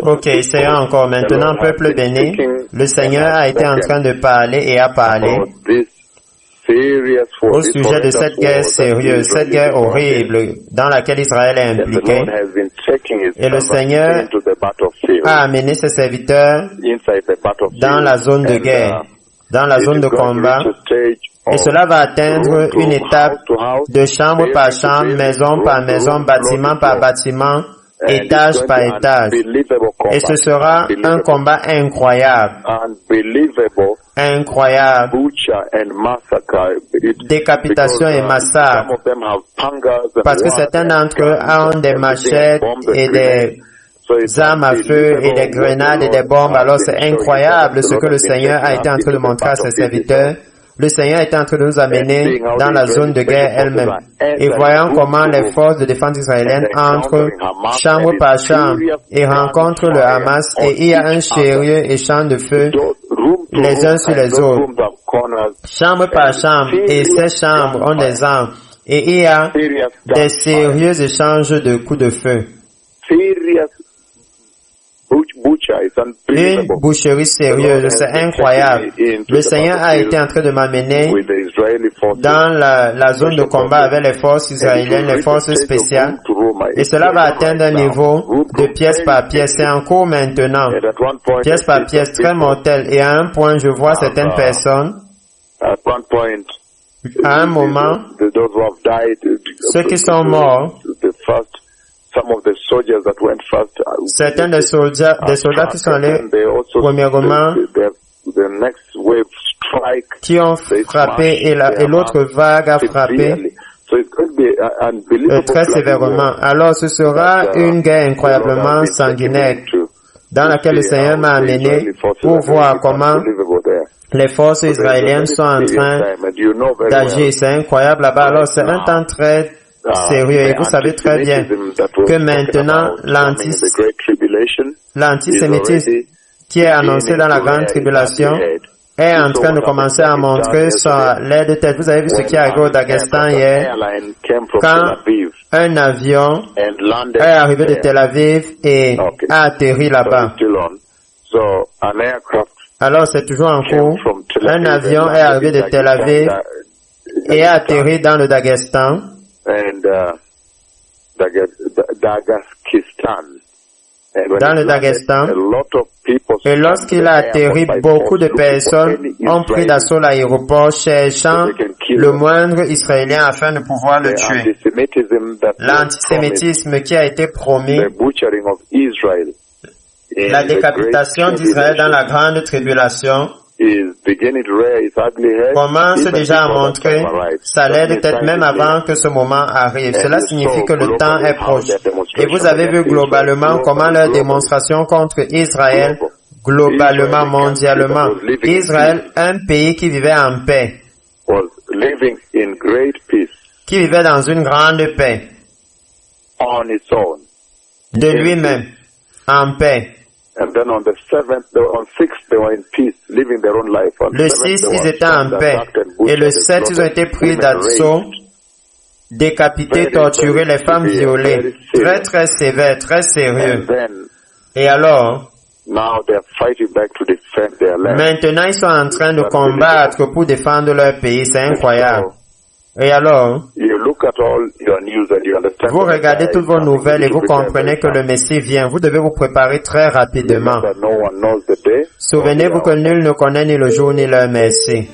Ok, essayons encore. Maintenant, peuple béni, le Seigneur a été en train de parler et a parlé au sujet de cette guerre sérieuse, cette guerre horrible dans laquelle Israël est impliqué. Et le Seigneur a amené ses serviteurs dans la zone de guerre, dans la zone de combat. Et cela va atteindre une étape de chambre par chambre, maison par maison, bâtiment par bâtiment, étage par étage. Et ce sera un combat incroyable. Incroyable. Décapitation et massacre. Parce que certains d'entre eux ont des machettes et des armes à feu et des grenades et des bombes. Alors c'est incroyable ce que le Seigneur a été en train de montrer à ses serviteurs. Le Seigneur est en train de nous amener dans la zone de guerre elle-même. Et voyons comment les forces de défense israéliennes entrent chambre par chambre et rencontrent le Hamas, et il y a un sérieux échange de feu les uns sur les autres. Chambre par chambre, et ces chambres ont des armes, et il y a des sérieux échanges de coups de feu. Une boucherie sérieuse, c'est incroyable. Le Seigneur a été en train de m'amener dans la zone de combat avec les forces israéliennes, les forces spéciales. Et cela va atteindre un niveau de pièce par pièce. C'est en cours maintenant. Pièce par pièce, très mortel. Et à un point, je vois certaines personnes. À un moment, ceux qui sont morts, certains des soldats qui sont allés premièrement, qui ont frappé et l'autre vague a frappé très sévèrement. Alors ce sera une guerre incroyablement sanguinaire dans laquelle le Seigneur m'a amené pour voir comment les forces israéliennes sont en train d'agir. C'est incroyable là-bas. Alors c'est un temps très sérieux, et vous savez très bien que maintenant l'antisémitisme qui est annoncé dans la grande tribulation est en train de commencer à montrer son l'air de tête. Vous avez vu ce qui est arrivé au Daghestan hier, quand un avion est arrivé de Tel Aviv et a atterri là-bas. Alors c'est toujours en cours. Un avion est arrivé de Tel Aviv et a atterri dans le Daghestan. Dans le Daghestan. Et lorsqu'il a atterri, beaucoup de personnes ont pris d'assaut l'aéroport cherchant le moindre Israélien afin de pouvoir le tuer. L'antisémitisme qui a été promis, la décapitation d'Israël dans la grande tribulation, commence déjà à montrer sa laide de tête même avant que ce moment arrive. Cela signifie que le temps est proche. Et vous avez vu globalement comment leur démonstration contre Israël, globalement, mondialement, Israël, un pays qui vivait en paix, qui vivait dans une grande paix, de lui-même, en paix. Le 6, ils étaient en paix. Et le 7, ils ont été pris d'assaut, décapités, torturés, les femmes violées. Très, très sévère, très sérieux. Et alors, maintenant, ils sont en train de combattre pour défendre leur pays. C'est incroyable. Et alors, vous regardez toutes vos nouvelles et vous comprenez que le Messie vient. Vous devez vous préparer très rapidement. Souvenez-vous que nul ne connaît ni le jour ni l'heure. Merci.